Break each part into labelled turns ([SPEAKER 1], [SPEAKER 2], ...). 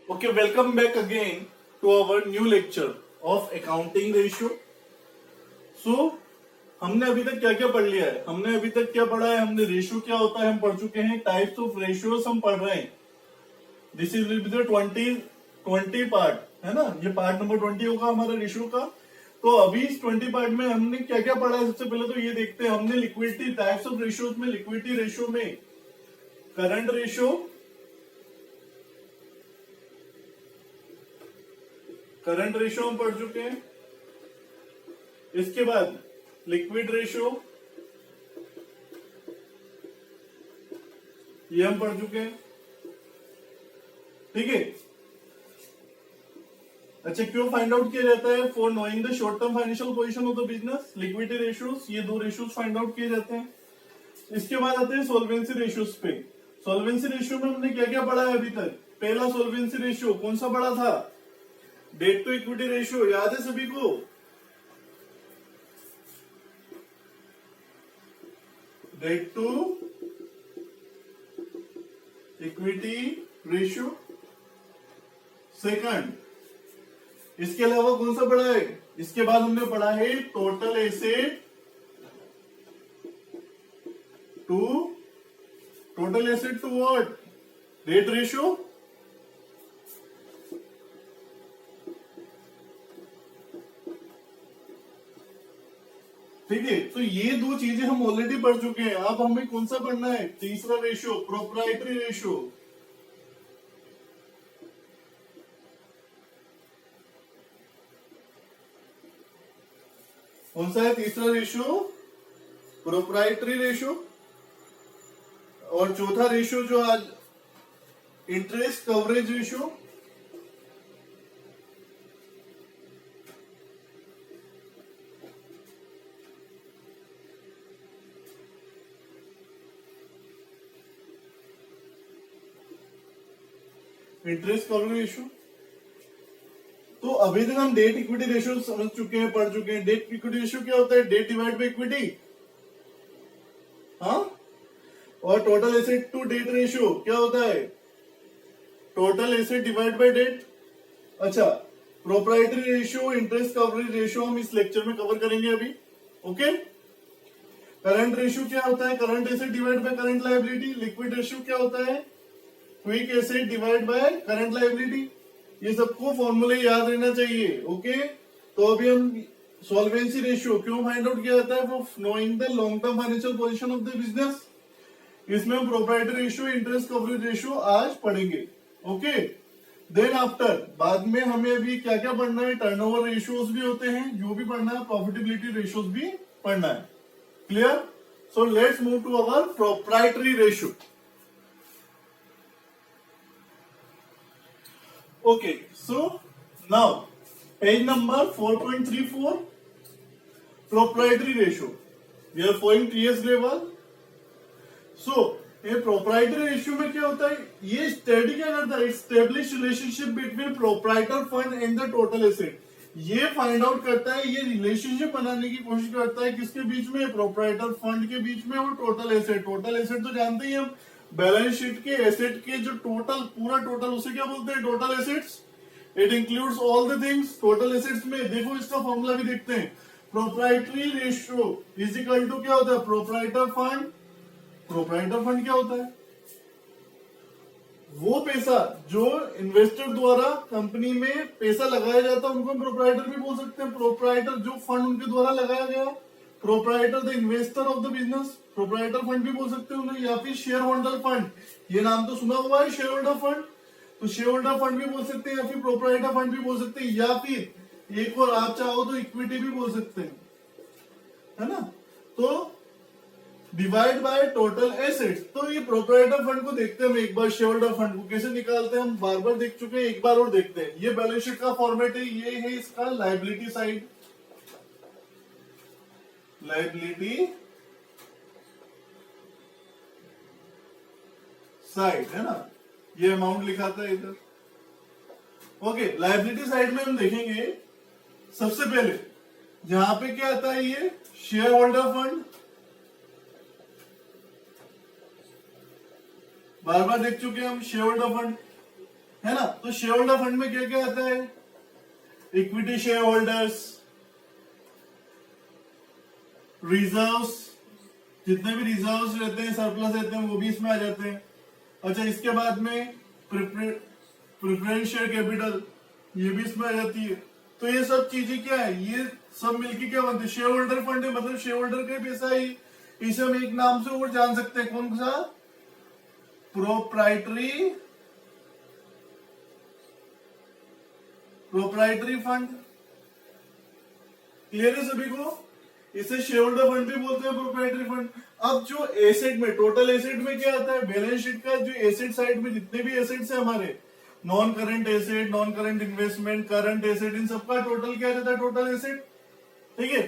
[SPEAKER 1] Okay, welcome back again to our new lecture of accounting ratio. So, हमने अभी तक क्या क्या पढ़ लिया है? हमने अभी तक क्या पढ़ा है? हमने रेशियो क्या होता है हम पढ़ चुके हैं. टाइप्स ऑफ रेशियोज हम पढ़ रहे हैं. This is will be the 20 part, है ना. ये पार्ट नंबर 20 होगा हमारा रेशियो का. तो अभी इस 20 पार्ट में हमने क्या क्या पढ़ा है? सबसे पहले तो ये देखते हैं. हमने लिक्विडिटी टाइप्स ऑफ रेशियोज में, लिक्विडिटी रेशियो में करंट रेशियो, करंट रेशियो हम पढ़ चुके हैं. इसके बाद लिक्विड रेशियो, ये हम पढ़ चुके हैं. ठीक है. अच्छा, क्यों फाइंड आउट किया जाता है? For knowing the short term financial position of the business. Liquidity ratios, ये दो रेशियोज फाइंड आउट किए जाते हैं. इसके बाद आते हैं सोल्वेंसी रेशियोज पे. सोल्वेंसी रेशियो में हमने क्या क्या पढ़ा है अभी तक? पहला सोल्वेंसी रेशियो कौन सा पढ़ा था? Debt to equity ratio. याद है सभी को? Debt to equity ratio. Second, इसके अलावा कौन सा पढ़ा है? इसके बाद हमने पढ़ा है total asset to what? Debt ratio. ठीक है. तो ये दो चीजें हम ऑलरेडी पढ़ चुके हैं. अब हमें कौन सा पढ़ना है? तीसरा रेशियो, प्रोप्राइटरी रेशियो. कौन सा है तीसरा रेशियो? Proprietary ratio. और चौथा रेशियो जो आज interest coverage ratio. Interest coverage ratio. तो अभी तक हम डेट इक्विटी रेशियो समझ चुके हैं, पढ़ चुके हैं. डेट इक्विटी रेशियो क्या होता है? Debt divide by equity. हाँ. और total asset to debt ratio क्या होता है? Total asset divide by debt. अच्छा, proprietary ratio, interest coverage ratio हम इस लेक्चर में कवर करेंगे अभी. ओके. करंट रेशियो क्या होता है? Current asset divide by current liability. Liquid ratio क्या होता है? Quick asset divide by current liability. ये सबको फॉर्मूले याद रहना चाहिए. ओके. तो अभी हम सॉल्वेंसी रेशियो क्यों फाइंड आउट किया जाता है? For knowing the long term financial position of the business. इसमें हम proprietary ratio, interest coverage ratio आज पढ़ेंगे. ओके. देन आफ्टर, बाद में हमें अभी क्या क्या पढ़ना है? टर्नओवर रेशियोज भी होते हैं, जो भी पढ़ना है. प्रॉफिटेबिलिटी रेशियोज भी पढ़ना है. Clear? So let's move to our proprietary ratio. Okay, so now page number 4.34, proprietary ratio. We are following TS level. So ये proprietary ratio में क्या होता है? ये स्टडी क्या करता है? Establish relationship between proprietor fund and the total asset. ये फाइंड आउट करता है, ये रिलेशनशिप बनाने की कोशिश करता है किसके बीच में? प्रोप्राइटर फंड के बीच में और टोटल एसेट. टोटल एसेट तो जानते ही हम, बैलेंस शीट के एसेट के जो टोटल, पूरा टोटल, उसे क्या बोलते हैं? Total assets. It includes all the things. Total assets में देखो, इसका फॉर्मूला भी देखते हैं. Proprietary ratio is equal to क्या होता है? Proprietor fund. प्रोप्राइटर फंड क्या होता है? वो पैसा जो इन्वेस्टर द्वारा कंपनी में पैसा लगाया जाता है, उनको हम प्रोप्राइटर भी बोल सकते हैं. प्रोप्राइटर जो फंड उनके द्वारा लगाया गया. Proprietor the investor of the business. Proprietor fund भी बोल सकते हैं उन्हें, या फिर शेयर होल्डर फंड. ये नाम तो सुना हुआ है, शेयर होल्डर फंड. तो शेयर होल्डर फंड भी बोल सकते हैं, या फिर प्रोप्राइटर फंड भी बोल सकते हैं, या फिर एक और आप चाहो तो इक्विटी भी बोल सकते हैं, है ना. तो डिवाइड बाय टोटल एसेट्स. तो ये प्रोप्राइटर फंड को देखते हैं हम एक बार. शेयर होल्डर फंड को कैसे निकालते हैं हम बार बार देख चुके हैं, एक बार और देखते हैं. ये बैलेंस शीट का फॉर्मेट है. ये है इसका लायबिलिटी साइड. लायबिलिटी साइड, है ना. ये अमाउंट लिखा था इधर. ओके. लायबिलिटी साइड में हम देखेंगे सबसे पहले यहां पे क्या आता है? ये शेयर होल्डर फंड. बार बार देख चुके हैं हम शेयर होल्डर फंड. है ना। तो शेयर होल्डर फंड में क्या क्या आता है, इक्विटी शेयर होल्डर्स, रिजर्व्स, जितने भी रिजर्व्स रहते हैं, सरप्लस रहते हैं, वो भी इसमें आ जाते हैं। अच्छा, इसके बाद में प्रेफरेंस शेयर कैपिटल, ये भी इसमें आ जाती है। तो ये सब चीजें क्या है, ये सब मिलके क्या बनते हैं, शेयर होल्डर फंड है। मतलब शेयर होल्डर का पैसा ही, इसे हम एक नाम से और जान सकते हैं, कौन सा, प्रोप्राइटरी फंड। क्लियर है सभी को, इसे शेयर होल्डर फंड भी बोलते हैं, प्रोप्राइटरी फंड। अब जो एसेट में, टोटल एसेट में क्या आता है, बैलेंस शीट का जो एसेट साइड में जितने भी एसेट्स है हमारे, non current asset, non current investment, current asset, इन सबका टोटल क्या रहता है, टोटल एसेट। ठीक है।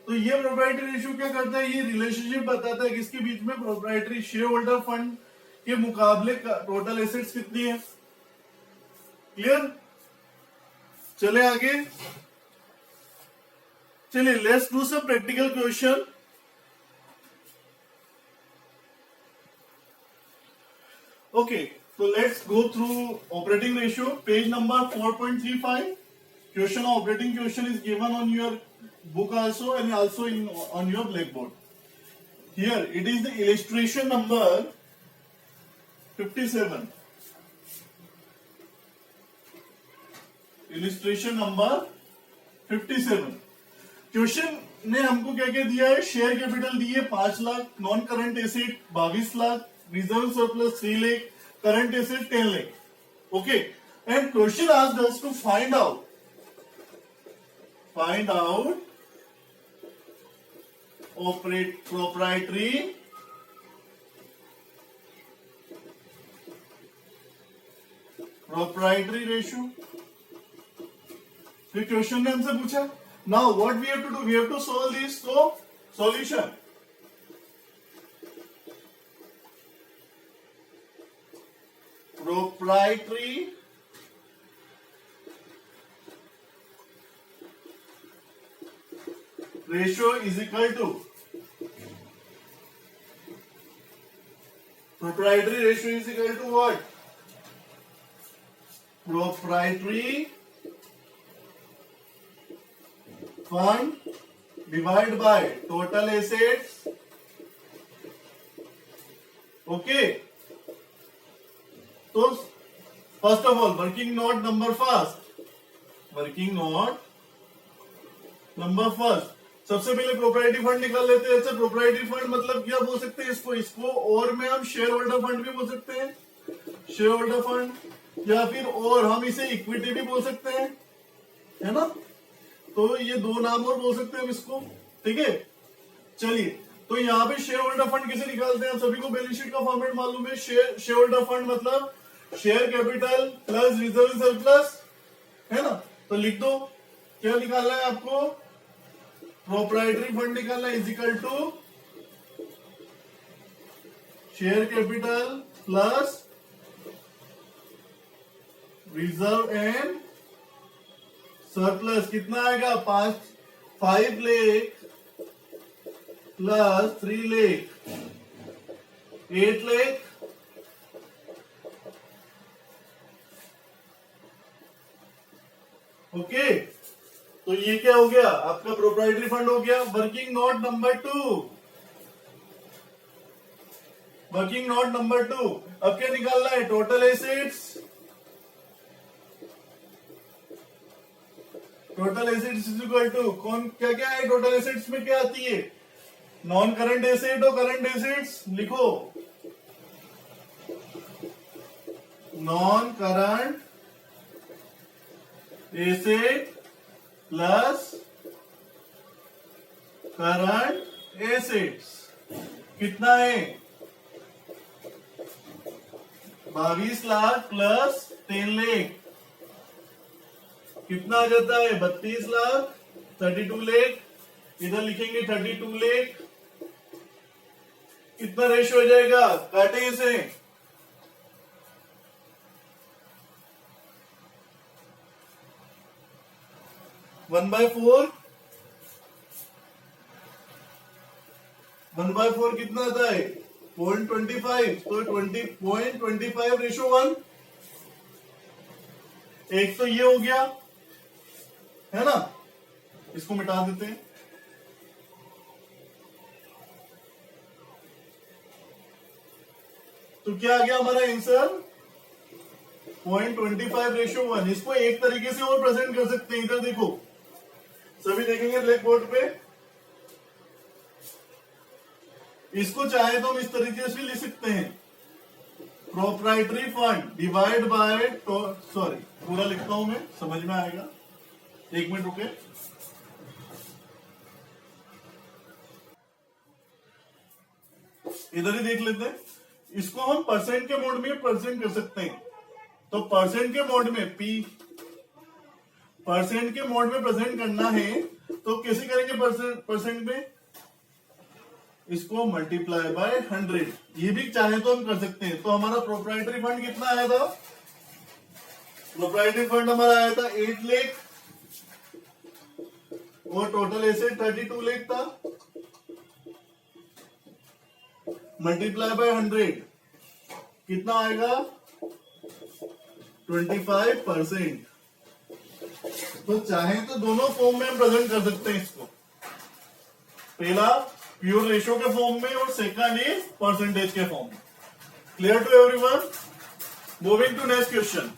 [SPEAKER 1] तो ये प्रोप्राइटरी रेशियो क्या करता है, ये रिलेशनशिप बताता है किसके बीच में, प्रोप्राइटरी शेयर होल्डर फंड के मुकाबले टोटल एसेट्स कितनी है। क्लियर, चले आगे, चलिए let's do some practical question. Okay, so let's go through operating ratio, page number 4.35. Question of operating question is given on your book also and also on your blackboard. Here it is the illustration number 57. Illustration number 57. Question ने हमको क्या क्या दिया है, share capital दी है 5 lakh, non current asset 22 lakh, reserve surplus 3 lakh, current asset 10 lakh. Okay, and question asked us to find out proprietary ratio. फिर question ने हमसे पूछा, now what we have to do, we have to solve this. So solution, proprietary ratio is equal to, proprietary ratio is equal to what, proprietary fund divide by total assets. Okay, तो first of all working note number first, सबसे पहले proprietary fund निकाल लेते हैं। अच्छा, proprietary fund मतलब क्या बोल सकते हैं इसको और में हम शेयर होल्डर फंड भी बोल सकते हैं, शेयर होल्डर फंड, या फिर और हम इसे इक्विटी भी बोल सकते हैं, है ना। तो ये दो नाम और बोल सकते हैं हम इसको। ठीक है, चलिए, तो यहाँ पे शेयर होल्डर फंड कैसे निकालते हैं, हम सभी को बैलेंस शीट का फॉर्मेट मालूम है। शेयर होल्डर फंड मतलब share capital plus reserve surplus, है ना। तो लिख दो, क्या निकालना है आपको, प्रोप्राइटरी फंड निकालना है, is equal to share capital plus reserve and surplus. कितना आएगा, 5 लाख प्लस 3 लाख, 8 लाख। ओके, तो ये क्या हो गया, आपका प्रोप्राइटरी फंड हो गया। वर्किंग नोट नंबर 2, अब क्या निकालना है, total assets. Total assets is equal to, कौन क्या क्या है टोटल एसेट्स में, क्या आती है, नॉन करंट एसेट और करंट एसेट्स। लिखो, non current asset plus current assets कितना है, 22 लाख प्लस 10 लाख कितना आ जाता है, 32 लाख, 32 लाख। इधर लिखेंगे 32 लाख, कितना रेशियो हो जाएगा, काटे इसे, 1/4, 1/4 कितना आता है, 0.25, तो 0.25 रेशियो 1, एक तो ये हो गया, है ना, इसको मिटा देते हैं। तो क्या आ गया हमारा आंसर 0.25:1। इसको एक तरीके से और प्रेजेंट कर सकते हैं, इधर देखो, सभी देखेंगे ब्लैक बोर्ड पे। इसको चाहे तो हम इस तरीके से लिख सकते हैं, proprietary fund divide bye, sorry पूरा लिखता हूं मैं, समझ में आएगा, एक मिनट रुके। इधर ही देख लेते हैं, इसको हम परसेंट के मोड में प्रेजेंट कर सकते हैं। तो परसेंट के मोड में परसेंट के मोड में प्रेजेंट करना है तो कैसे करेंगे? परसेंट में इसको मल्टीप्लाई बाय 100, ये भी चाहे तो हम कर सकते हैं। तो हमारा प्रोप्राइटरी फंड कितना आया था? प्रोप्राइटरी फंड हमारा आया था 8 लाख और टोटल एसेट 32 लाख था। मल्टीप्लाई बाय 100 कितना आएगा? 25%। तो चाहे तो दोनों फॉर्म में हम प्रेजेंट कर सकते हैं इसको, पहला प्योर रेशियो के फॉर्म में और सेकंड इज परसेंटेज के फॉर्म में। Clear to everyone? Moving to next question.